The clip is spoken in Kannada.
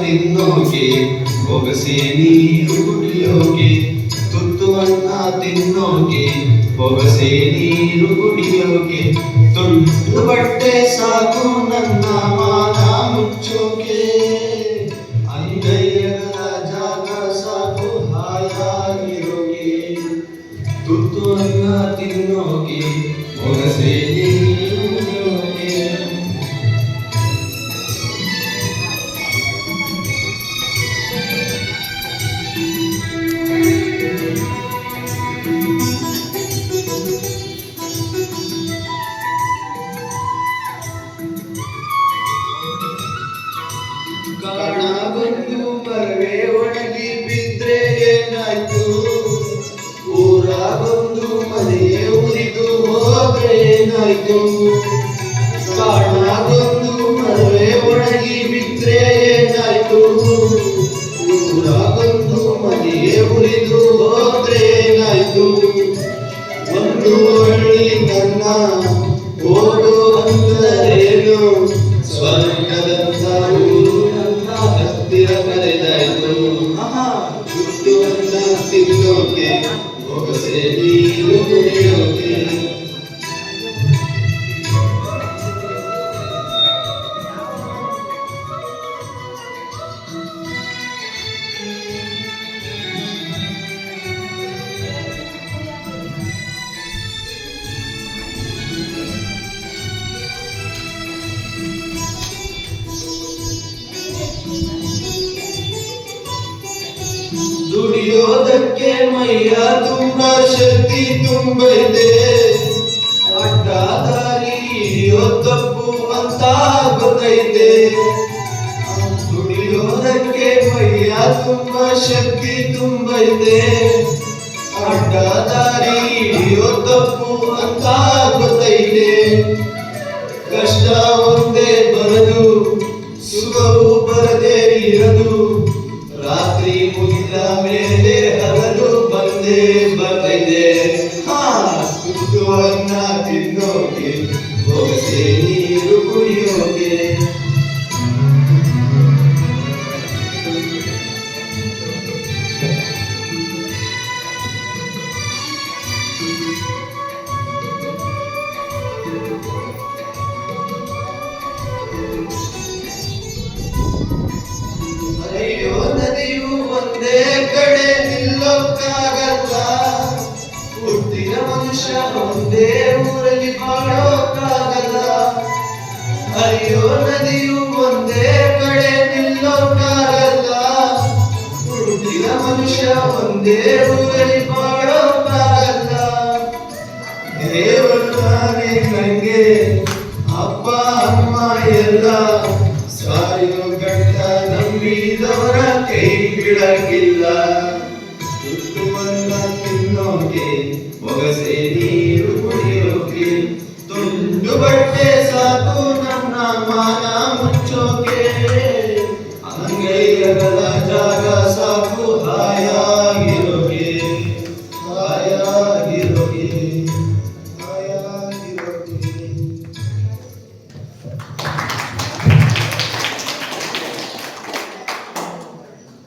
ತಿನ್ನೋಕೆ ಬೊಗಸೆ ನೀರು ಕುಡಿಯೋಕೆ, ತುತ್ತು ಅನ್ನ ತಿನ್ನೋಕೆ ಬೊಗಸೆ ನೀರು ಕುಡಿಯೋಕೆ, ತುಂಡು ಬಟ್ಟೆ ಸಾಕು ನನ್ನ ಮಾನ ಮುಚ್ಚೋಕೆ, ಅಂಗೈಯಗಳ ಜಾಗ ಸಾಕು ಹಾಯಾಗಿರೋಕೆ, ತುತ್ತು ಅನ್ನ ತಿನ್ನೋಕೆ ಬೊಗಸೆ ನೀರು ಕುಡಿಯೋಕೆ. ಕಾಣಗೊಂದು ಮರವೇ ಒಣಗಿ ಬಿದ್ರೆ ಏನಾಯ್ತು, ಊರಾಗೊಂದು ಮನೆಯೇ ಉರಿದು ಹೋದ್ರೆ ಏನಾಯ್ತು, ಕಾಣಗೊಂದು ಮರವೇ ಒಣಗಿ ಬಿದ್ರೆ ಏನಾಯ್ತು, ಊರಾಗೊಂದು ಮನೆಯೇ ಉರಿದು ಹೋದ್ರೆ ಏನಾಯ್ತು, ಒಂದು ಹಳ್ಳಿ ನನ್ನ ಓಡು ಅಂದರೇನು, ಸ್ವರ್ಗದಂತ ಊರು ನನ್ನ ಹತ್ತಿರ ಕರೆದಾಯ್ತು, ತುತ್ತು ಅನ್ನ ತಿನ್ನೋಕೆ ಬೊಗಸೆ ನೀರು ಕುಡಿಯೋಕೆ. ದುಡಿಯೋದಕ್ಕೆ ಮೈಯ ತುಂಬ ಶಕ್ತಿ ತುಂಬೈತೆ, ಅಡ್ಡ ದಾರಿ ಹಿಡಿಯೋ ತಪ್ಪು ಅಂತ ಗೊತ್ತೈತೆ, ದುಡಿಯೋದಕ್ಕೆ ಮೈಯ ತುಂಬ ಶಕ್ತಿ ತುಂಬೈತೆ, ಅಡ್ಡ ದಾರಿ ಹಿಡಿಯೋ ತಪ್ಪು ಅಂತ ಗೊತ್ತೈತೆ, ಕಷ್ಟ ಒಂದೇ ಬರದು ಸುಖವು ಬರದೇ ಇರದು, ರಾತ್ರಿ ಮುಗಿದ ಮೇಲೆ ಹಗಲು ಬಂದೇ ಬರ್ತೈತೆ, ತುತ್ತು ಅನ್ನ ತಿನ್ನೋಕೆ ಬೊಗಸೆ ನೀರು ಕುಡಿಯೋಕೆ. ಅಯ್ಯೋ ನದಿಯು ಒಂದೇ ಕಡೆ ನಿಲ್ಲೋಕ್ಕಾಗಲ್ಲ, ಹುಟ್ಟಿದ ಮನುಷ್ಯ ಒಂದೇ ಊರಲ್ಲಿ ಬಾಳೋಕ್ಕಾಗಲ್ಲ, ಅಯ್ಯೋ ನದಿಯು ಒಂದೇ ಕಡೆ ನಿಲ್ಲೋಕ್ಕಾಗಲ್ಲ, ಹುಟ್ಟಿದ ಮನುಷ್ಯ ಒಂದೇ ಊರಲ್ಲಿ ಬಾಳೋಕ್ಕಾಗಲ್ಲ, ದೇವರು ನಾನೇ ನಂಗೆ ಅಪ್ಪ ಅಮ್ಮ ಎಲ್ಲ, ಸಾಯೋ ಗಂಟ ನಂಬಿದವರ ಕೈ ಬಿಡಕ್ಕಿಲ್ಲ, ತುತ್ತು ಅನ್ನ ತಿನ್ನೋಕೆ ಬೊಗಸೆ ನೀರು ಕುಡಿಯೋಕೆ, ತುಂಡು ಬಟ್ಟೆ ಸಾಕು ನನ್ನ ಮಾನ ಮುಚ್ಚೋಕೆ, ಅಂಗೈಯಗಳ